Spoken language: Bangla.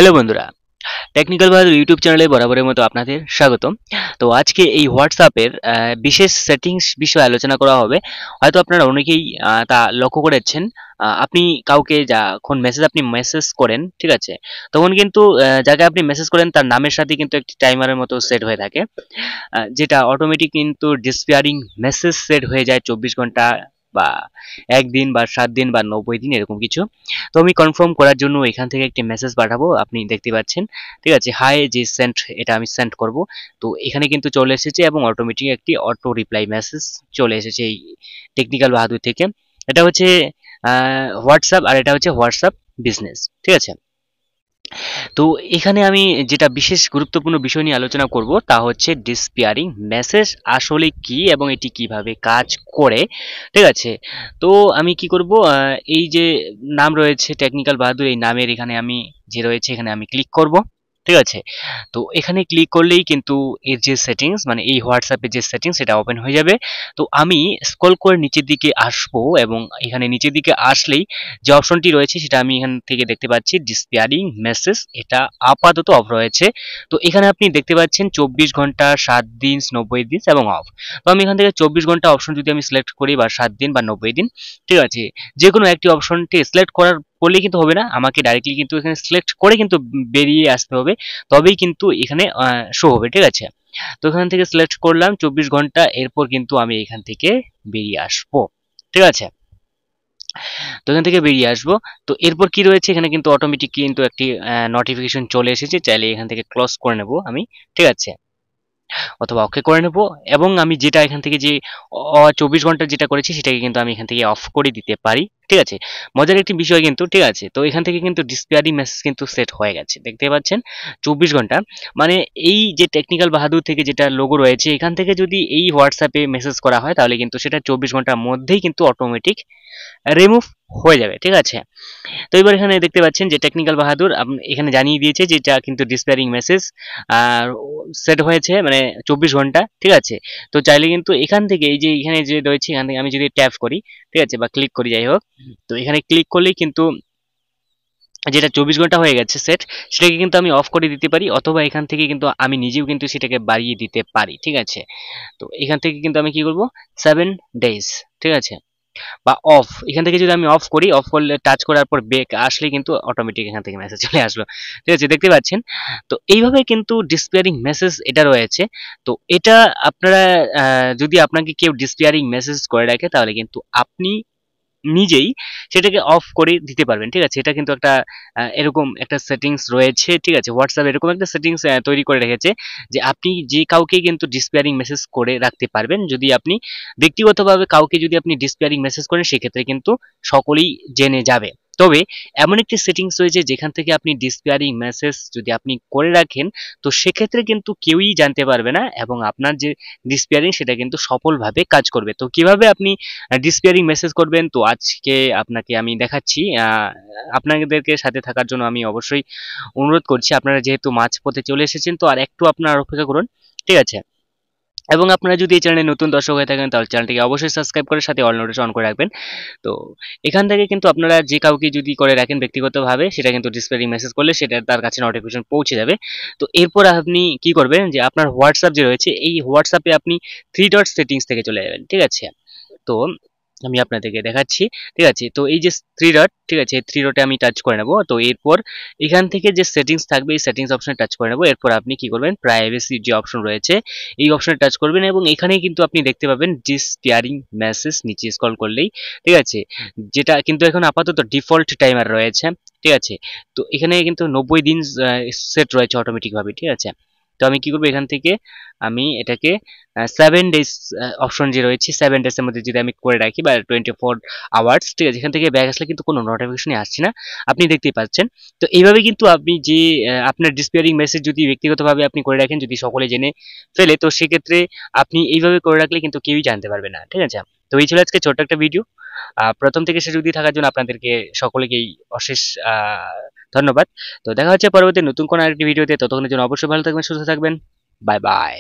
হ্যালো বন্ধুরা, টেকনিক্যাল বাহাদুর ইউটিউব চ্যানেলে বরাবরের মতো আপনাদের স্বাগতম। তো আজকে এই হোয়াটসঅ্যাপের বিশেষ সেটিংস বিষয়ে আলোচনা করা হবে। হয়তো আপনারা অনেকেই তা লক্ষ্য করেছেন। আপনি কাউকে যখন আপনি মেসেজ করেন, ঠিক আছে? তখন কিন্তু যাকে আপনি মেসেজ করেন তার নামের সাথে কিন্তু একটি টাইমারের মতো সেট হয়ে থাকে। যেটা অটোমেটিক কিন্তু ডিসপিয়ারিং মেসেজ সেট হয়ে যায় ২৪ ঘন্টা বা ১ দিন বা ৭ দিন বা ৯০ দিন এরকম কিছু। তো আমি কনফার্ম করার জন্য এখান থেকে একটি মেসেজ পাঠাবো, আপনি দেখতে পাচ্ছেন, ঠিক আছে? হাই যে সেন্ড, এটা আমি সেন্ড করব। তো এখানে কিন্তু চলে এসেছে এবং অটোমেটিক একটি অটো রিপ্লাই মেসেজ চলে এসেছে এই টেকনিক্যাল বাহাদুর থেকে। এটা হচ্ছে হোয়াটসঅ্যাপ, আর এটা হচ্ছে হোয়াটসঅ্যাপ বিজনেস, ঠিক আছে? তো এখানে আমি যেটা বিশেষ গুরুত্বপূর্ণ বিষয় নিয়ে আলোচনা করব তা হচ্ছে ডিসপিয়ারিং মেসেজ আসলে কি এবং এটি কিভাবে কাজ করে, ঠিক আছে? তো আমি কি করব, এই যে নাম রয়েছে টেকনিক্যাল বাহাদুর, এই নামের এখানে আমি যে রয়েছে এখানে আমি ক্লিক করব, ঠিক আছে? তো এখানে ক্লিক করলেই কিন্তু এর যে সেটিংস, মানে এই হোয়াটসঅ্যাপের যে সেটিংস সেটা ওপেন হয়ে যাবে। তো আমি স্ক্রল করে নিচের দিকে আসবো এবং এখানে নিচের দিকে আসলেই যে অপশনটি রয়েছে সেটা আমি এখান থেকে দেখতে পাচ্ছি ডিসপিয়ারিং মেসেজ, এটা আপাতত অফ রয়েছে। তো এখানে আপনি দেখতে পাচ্ছেন ২৪ ঘন্টা, ৭ দিন, ৯০ দিন এবং অফ। তো আমি এখান থেকে ২৪ ঘন্টা অপশন যদি আমি সিলেক্ট করি বা ৭ দিন বা ৯০ দিন, ঠিক আছে? যে কোনো একটি অপশনটি সিলেক্ট করার করলে কিন্তু হবে না, আমাকে ডাইরেক্টলি কিন্তু এখানে সিলেক্ট করে কিন্তু বেরিয়ে আসতে হবে, তবেই কিন্তু এখানে শো হবে, ঠিক আছে? তো এখান থেকে সিলেক্ট করলাম ২৪ ঘন্টা, এরপর কিন্তু আমি এখান থেকে বেরিয়ে আসবো, ঠিক আছে? তো এখান থেকে বেরিয়ে আসবো। তো এরপর কি রয়েছে এখানে কিন্তু অটোমেটিক কিন্তু একটি নোটিফিকেশন চলে এসেছে, চাইলে এখান থেকে ক্লোজ করে নেব আমি, ঠিক আছে? অথবা ওকে করে নেব এবং আমি যেটা এখান থেকে যে ২৪ ঘন্টা যেটা করেছি সেটাকে কিন্তু আমি এখান থেকে অফ করে দিতে পারি, ঠিক আছে? মজার একটি বিষয় কিন্তু, ঠিক আছে? তো এখান থেকে কিন্তু ডিসপিয়ারিং মেসেজ কিন্তু সেট হয়ে গেছে, দেখতে পাচ্ছেন ২৪ ঘন্টা। মানে এই যে টেকনিক্যাল বাহাদুর থেকে যেটা লোগো রয়েছে এখান থেকে যদি এই হোয়াটসঅ্যাপে মেসেজ করা হয় তাহলে কিন্তু সেটা ২৪ ঘন্টার মধ্যেই কিন্তু অটোমেটিক রিমুভ হয়ে যাবে, ঠিক আছে? তো এবার এখানে দেখতে পাচ্ছেন যে টেকনিক্যাল বাহাদুর এখানে জানিয়ে দিয়েছে যে এটা কিন্তু ডিসপেয়ারিং মেসেজ আর সেট হয়েছে, মানে ২৪ ঘন্টা, ঠিক আছে? তো চাইলে কিন্তু এখান থেকে এই যে এখানে যে রয়েছে এখান থেকে আমি যদি ট্যাপ করি, ঠিক আছে, বা ক্লিক করি, যাই হোক, তো এখানে ক্লিক করলেই কিন্তু যেটা ২৪ ঘন্টা হয়ে গেছে সেট, সেটাকে কিন্তু আমি অফ করে দিতে পারি, অথবা এখান থেকে কিন্তু আমি নিজেও কিন্তু সেটাকে বাড়িয়ে দিতে পারি, ঠিক আছে? তো এখান থেকে কিন্তু আমি কি করব, 7 ডেজ, ঠিক আছে, বা অফ, এখান থেকে যদি আমি অফ করি, অফ করলে টাচ করার পর ব্যাক আসলে কিন্তু অটোমেটিক এখান থেকে মেসেজ চলে আসলো, ঠিক আছে? দেখতে পাচ্ছেন? তো এইভাবে কিন্তু ডিসপিয়ারিং মেসেজ এটা রয়েছে। তো এটা আপনারা যদি আপনাকে কেউ ডিসপিয়ারিং মেসেজ করে রাখে তাহলে কিন্তু আপনি নিজেই সেটাকে অফ করে দিতে পারবেন, ঠিক আছে? এটা কিন্তু একটা এরকম একটা সেটিংস রয়েছে, ঠিক আছে? হোয়াটসঅ্যাপ এরকম একটা সেটিংস তৈরি করে রেখেছে যে আপনি যে কাউকে কিন্তু ডিসপিয়ারিং মেসেজ করে রাখতে পারবেন। যদি আপনি ব্যক্তিগতভাবে কাউকে যদি আপনি ডিসপিয়ারিং মেসেজ করেন সেক্ষেত্রে কিন্তু সকলেই জেনে যাবে। তবে এমন একটি সেটিংস রয়েছে যেখান থেকে আপনি ডিসপিয়ারিং মেসেজ যদি আপনি করে রাখেন তো সেক্ষেত্রে কিন্তু কেউই জানতে পারবে না এবং আপনার যে ডিসপিয়ারিং সেটা কিন্তু সফলভাবে কাজ করবে। তো কিভাবে আপনি ডিসপিয়ারিং মেসেজ করবেন, তো আজকে আপনাকে আমি দেখাচ্ছি। আপনাদেরকে সাথে থাকার জন্য আমি অবশ্যই অনুরোধ করছি, আপনারা যেহেতু মাঝপথে চলে এসেছেন তো আর একটু আপনারা অপেক্ষা করুন, ঠিক আছে? এবং আপনারা যদি এই চ্যানেলে নতুন দর্শক হয়ে থাকেন তাহলে চ্যানেলটিকে অবশ্যই সাবস্ক্রাইব করে সাথে অল নোটিফিকেশন অন করে রাখবেন। তো এখান থেকে কিন্তু আপনারা যে কাউকে যদি করে রাখেন ব্যক্তিগতভাবে সেটা কিন্তু ডিসপিয়ারিং মেসেজ করলে সেটা তার কাছে নোটিফিকেশন পৌঁছে যাবে। তো এরপর আপনি কি করবেন যে আপনার হোয়াটসঅ্যাপ যে রয়েছে এই হোয়াটসঅ্যাপে আপনি 3 ডট সেটিংস থেকে চলে যাবেন, ঠিক আছে? তো আমি আপনাদেরকে দেখাচ্ছি, ঠিক আছে? তো এই যে 3 ডট, ঠিক আছে? এই 3 ডটে আমি টাচ করে নেব। তো এরপর এখান থেকে যে সেটিংস থাকবে এই সেটিংস অপশনে টাচ করে নেব। এরপর আপনি কি করবেন, প্রাইভেসি যে অপশন রয়েছে এই অপশনে টাচ করবেন এবং এখানেই কিন্তু আপনি দেখতে পাবেন ডিসপিয়ারিং মেসেজ নিচে স্ক্রল করলেই, ঠিক আছে? যেটা কিন্তু এখন আপাতত ডিফল্ট টাইমার রয়েছে, ঠিক আছে? তো এখানে কিন্তু ৯০ দিন সেট রয়েছে অটোমেটিক ভাবে, ঠিক আছে? তো আমি কি করব, এখান থেকে আমি এটাকে 7 ডেজ অপশন যে রয়েছে 7 ডেজের মধ্যে যদি আমি করে রাখি বা 24 আওয়ার্স, ঠিক আছে? এখান থেকে ব্যাক আসলে কিন্তু কোনো নোটিফিকেশনই আসছে না, আপনি দেখতেই পাচ্ছেন। তো এইভাবে কিন্তু আপনি যে আপনার ডিসপিয়ারিং মেসেজ যদি ব্যক্তিগতভাবে আপনি করে রাখেন, যদি সকলে জেনে ফেলে তো সেক্ষেত্রে আপনি এইভাবে করে রাখলে কিন্তু কেউই জানতে পারবে না, ঠিক আছে? তো এই ছিল আজকে ছোট্ট একটা ভিডিও। প্রথম থেকে শেষ অবধি থাকার জন্য আপনাদেরকে সকলকেই অশেষ ধন্যবাদ। তো দেখা হচ্ছে পরবর্তী নতুন কোনো আরেকটি ভিডিওতে, ততক্ষণের জন্য অবশ্যই ভালো থাকবেন, সুস্থ থাকবেন। Bye bye.